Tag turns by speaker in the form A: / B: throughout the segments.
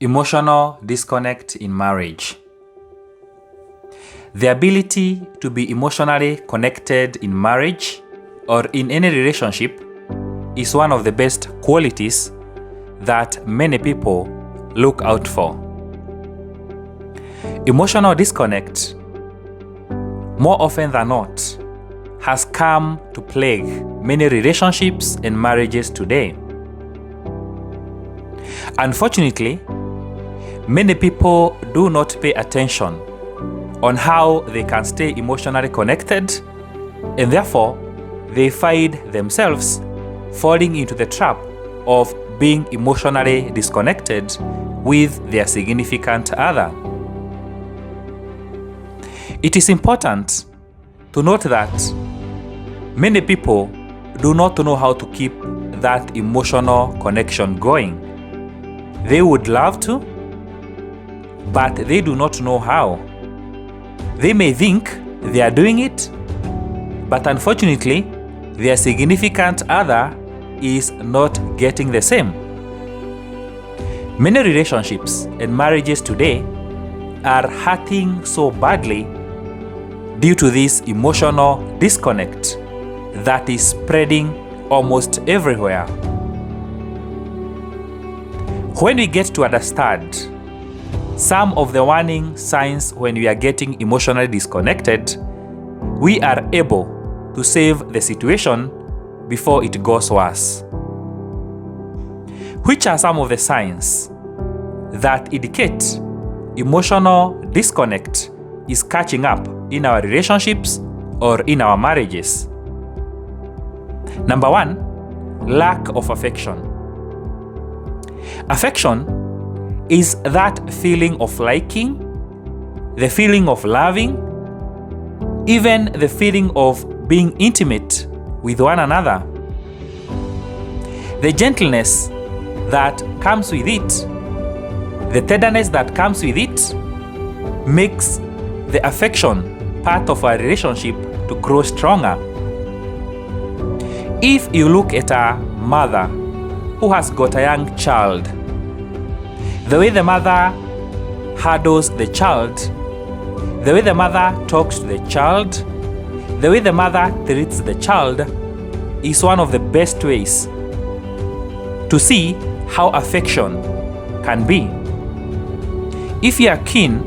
A: Emotional disconnect in marriage. The ability to be emotionally connected in marriage or in any relationship is one of the best qualities that many people look out for. Emotional disconnect, more often than not, has come to plague many relationships and marriages today. Unfortunately, many people do not pay attention on how they can stay emotionally connected, and therefore they find themselves falling into the trap of being emotionally disconnected with their significant other. It is important to note that many people do not know how to keep that emotional connection going. They would love to, but they do not know how. They may think they are doing it, but unfortunately, their significant other is not getting the same. Many relationships and marriages today are hurting so badly due to this emotional disconnect that is spreading almost everywhere. When we get to understand some of the warning signs when we are getting emotionally disconnected, we are able to save the situation before it goes worse. Which are some of the signs that indicate emotional disconnect is catching up in our relationships or in our marriages? Number one, lack of affection. Affection is that feeling of liking, the feeling of loving, even the feeling of being intimate with one another. The gentleness that comes with it, the tenderness that comes with it, makes the affection part of our relationship to grow stronger. If you look at a mother who has got a young child, the way the mother handles the child, the way the mother talks to the child, the way the mother treats the child is one of the best ways to see how affection can be. If you are keen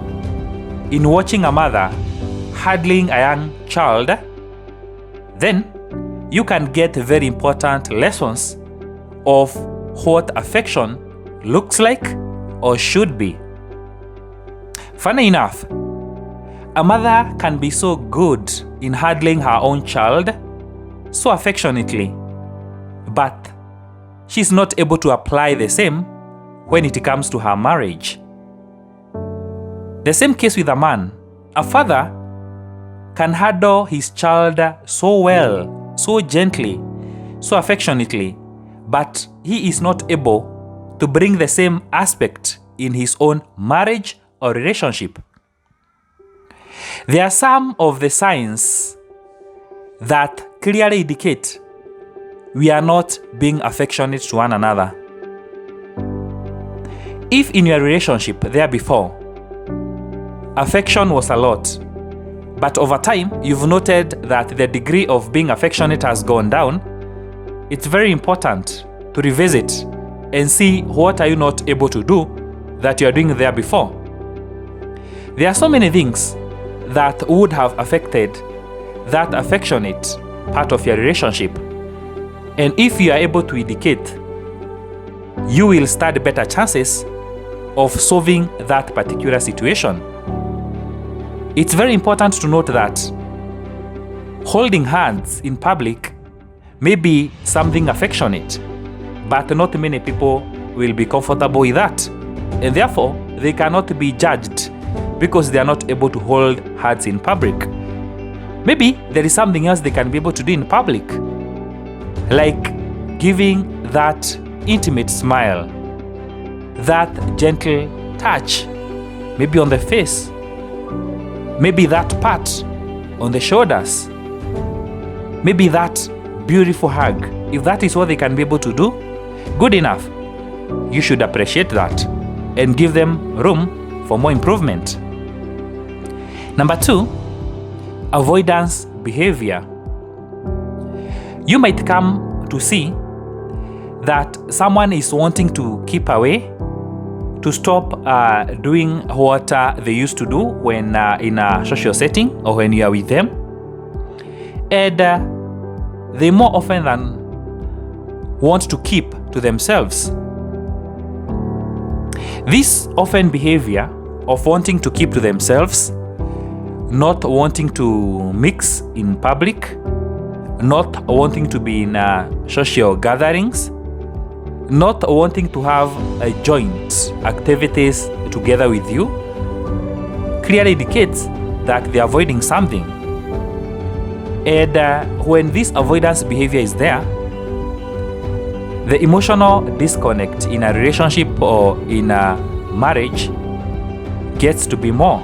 A: in watching a mother handling a young child, then you can get very important lessons of what affection looks like or should be. Funny enough, a mother can be so good in handling her own child so affectionately, but she's not able to apply the same when it comes to her marriage. The same case with a man. A father can handle his child so well, so gently, so affectionately, but he is not able to bring the same aspect in his own marriage or relationship. There are some of the signs that clearly indicate we are not being affectionate to one another. If in your relationship there before, affection was a lot, but over time you've noted that the degree of being affectionate has gone down, it's very important to revisit and see what are you not able to do that you are doing there before. There are so many things that would have affected that affectionate part of your relationship. And if you are able to indicate, you will stand better chances of solving that particular situation. It's very important to note that holding hands in public may be something affectionate, but not many people will be comfortable with that, and therefore they cannot be judged because they are not able to hold hands in public. Maybe there is something else they can be able to do in public, like giving that intimate smile, that gentle touch, maybe on the face, maybe that pat on the shoulders, maybe that beautiful hug. If that is what they can be able to do, good enough. You should appreciate that and give them room for more improvement. Number 2, avoidance behavior. You might come to see that someone is wanting to keep away, to stop doing what they used to do when in a social setting or when you are with them. And they more often than want to keep to themselves. This often behavior of wanting to keep to themselves, not wanting to mix in public, not wanting to be in social gatherings, not wanting to have joint activities together with you, clearly indicates that they're avoiding something. And when this avoidance behavior is there, the emotional disconnect in a relationship or in a marriage gets to be more.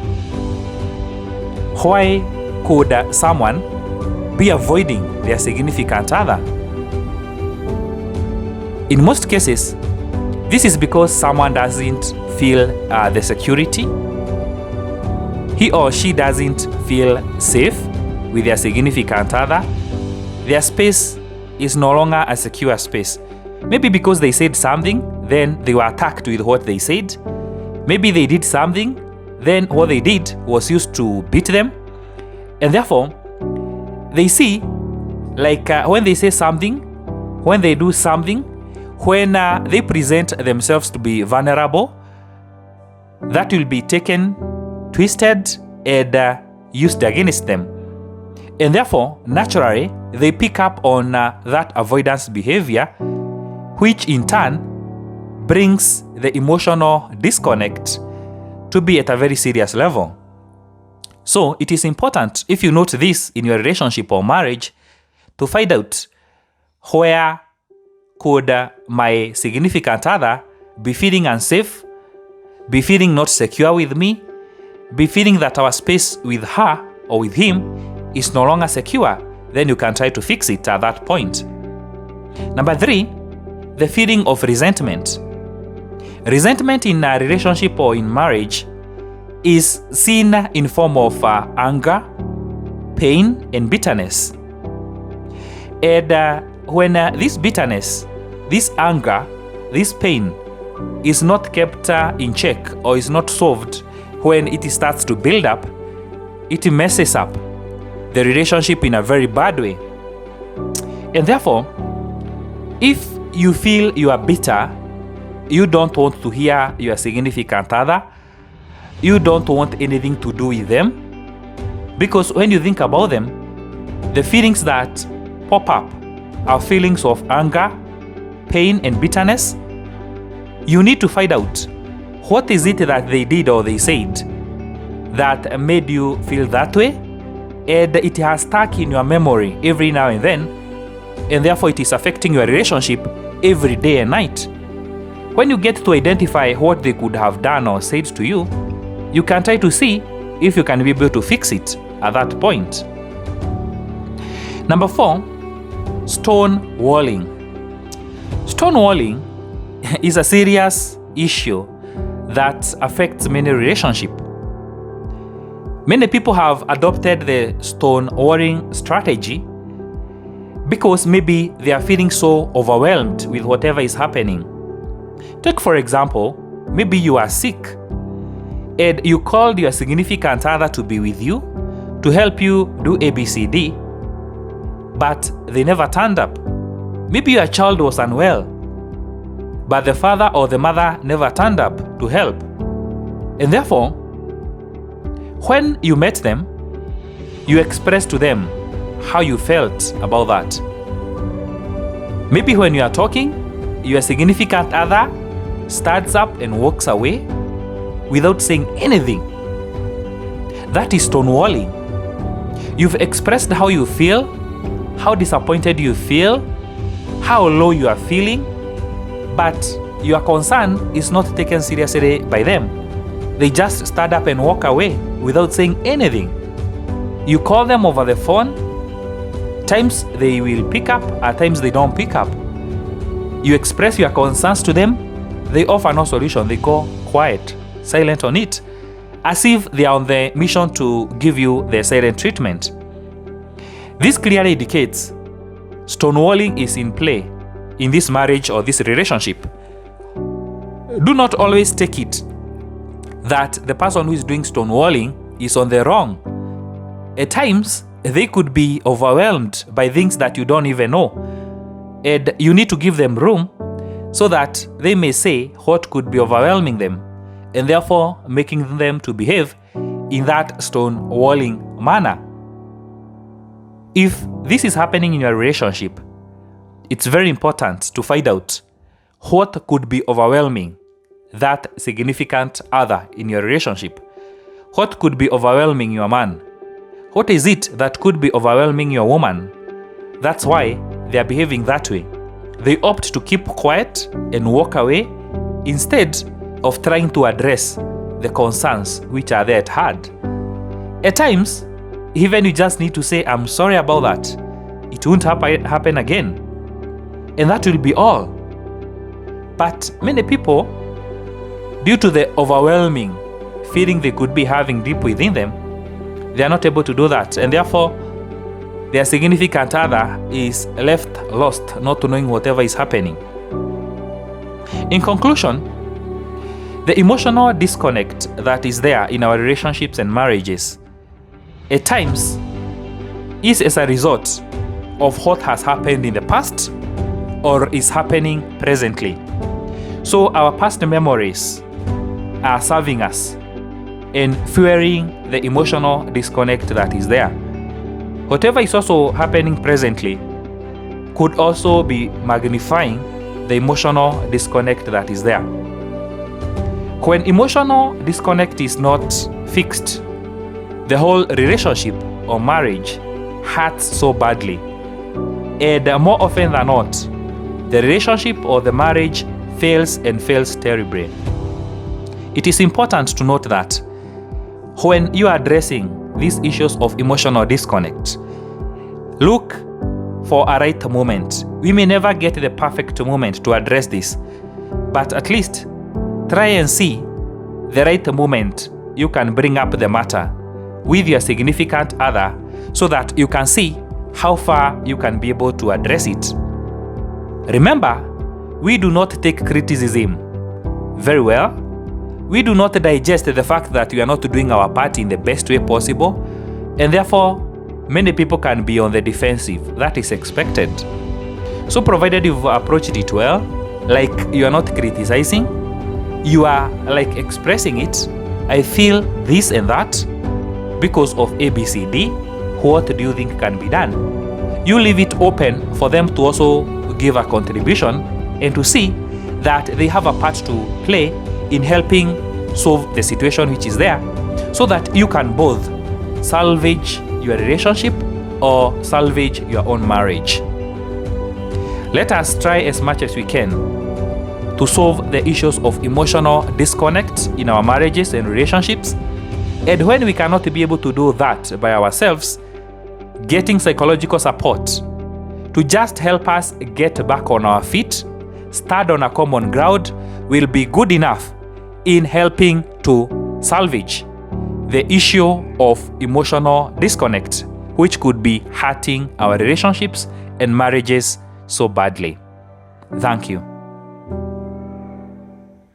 A: Why could someone be avoiding their significant other? In most cases, this is because someone doesn't feel the security. He or she doesn't feel safe with their significant other. Their space is no longer a secure space. Maybe because they said something, then they were attacked with what they said. Maybe they did something, then what they did was used to beat them. And therefore, they see, like when they say something, when they do something, when they present themselves to be vulnerable, that will be taken, twisted, and used against them. And therefore, naturally, they pick up on that avoidance behavior, which in turn brings the emotional disconnect to be at a very serious level. So it is important, if you note this in your relationship or marriage, to find out where could my significant other be feeling unsafe, be feeling not secure with me, be feeling that our space with her or with him is no longer secure. Then you can try to fix it at that point. Number 3, the feeling of resentment. Resentment in a relationship or in marriage is seen in form of anger, pain, and bitterness. And when this bitterness, this anger, this pain is not kept in check or is not solved, when it starts to build up, it messes up the relationship in a very bad way. And therefore, if you feel you are bitter, you don't want to hear your significant other, you don't want anything to do with them, because when you think about them, the feelings that pop up are feelings of anger, pain, and bitterness. You need to find out what is it that they did or they said that made you feel that way, and it has stuck in your memory every now and then, and therefore it is affecting your relationship every day and night. When you get to identify what they could have done or said to you, you can try to see if you can be able to fix it at that point. Number 4, stonewalling. Stonewalling is a serious issue that affects many relationships. Many people have adopted the stonewalling strategy because maybe they are feeling so overwhelmed with whatever is happening. Take for example, maybe you are sick and you called your significant other to be with you, to help you do ABCD, but they never turned up. Maybe your child was unwell, but the father or the mother never turned up to help. And therefore, when you met them, you expressed to them how you felt about that. Maybe when you are talking, your significant other stands up and walks away without saying anything. That is stonewalling. You've expressed how you feel, how disappointed you feel, how low you are feeling, but your concern is not taken seriously by them. They just stand up and walk away without saying anything. You call them over the phone. Times they will pick up, at times they don't pick up. You express your concerns to them, they offer no solution, they go quiet, silent on it, as if they are on the mission to give you the silent treatment. This clearly indicates stonewalling is in play in this marriage or this relationship. Do not always take it that the person who is doing stonewalling is on the wrong. At times, they could be overwhelmed by things that you don't even know. And you need to give them room so that they may say what could be overwhelming them, and therefore making them to behave in that stonewalling manner. If this is happening in your relationship, it's very important to find out what could be overwhelming that significant other in your relationship. What could be overwhelming your man? What is it that could be overwhelming your woman? That's why they are behaving that way. They opt to keep quiet and walk away instead of trying to address the concerns which are there at hand. At times, even you just need to say, I'm sorry about that. It won't happen again. And that will be all. But many people, due to the overwhelming feeling they could be having deep within them, they are not able to do that. And therefore, their significant other is left lost, not knowing whatever is happening. In conclusion, the emotional disconnect that is there in our relationships and marriages at times is as a result of what has happened in the past or is happening presently. So our past memories are serving us and fueling the emotional disconnect that is there. Whatever is also happening presently could also be magnifying the emotional disconnect that is there. When emotional disconnect is not fixed, the whole relationship or marriage hurts so badly. And more often than not, the relationship or the marriage fails and fails terribly. It is important to note that when you are addressing these issues of emotional disconnect, look for a right moment. We may never get the perfect moment to address this, but at least try and see the right moment you can bring up the matter with your significant other so that you can see how far you can be able to address it. Remember, we do not take criticism very well. We do not digest the fact that we are not doing our part in the best way possible, and therefore many people can be on the defensive. That is expected. So provided you've approached it well, like you are not criticizing, you are like expressing it, I feel this and that because of ABCD, what do you think can be done? You leave it open for them to also give a contribution and to see that they have a part to play in helping solve the situation which is there, so that you can both salvage your relationship or salvage your own marriage. Let us try as much as we can to solve the issues of emotional disconnect in our marriages and relationships. And when we cannot be able to do that by ourselves, getting psychological support to just help us get back on our feet, stand on a common ground, will be good enough in helping to salvage the issue of emotional disconnect, which could be hurting our relationships and marriages so badly. Thank you.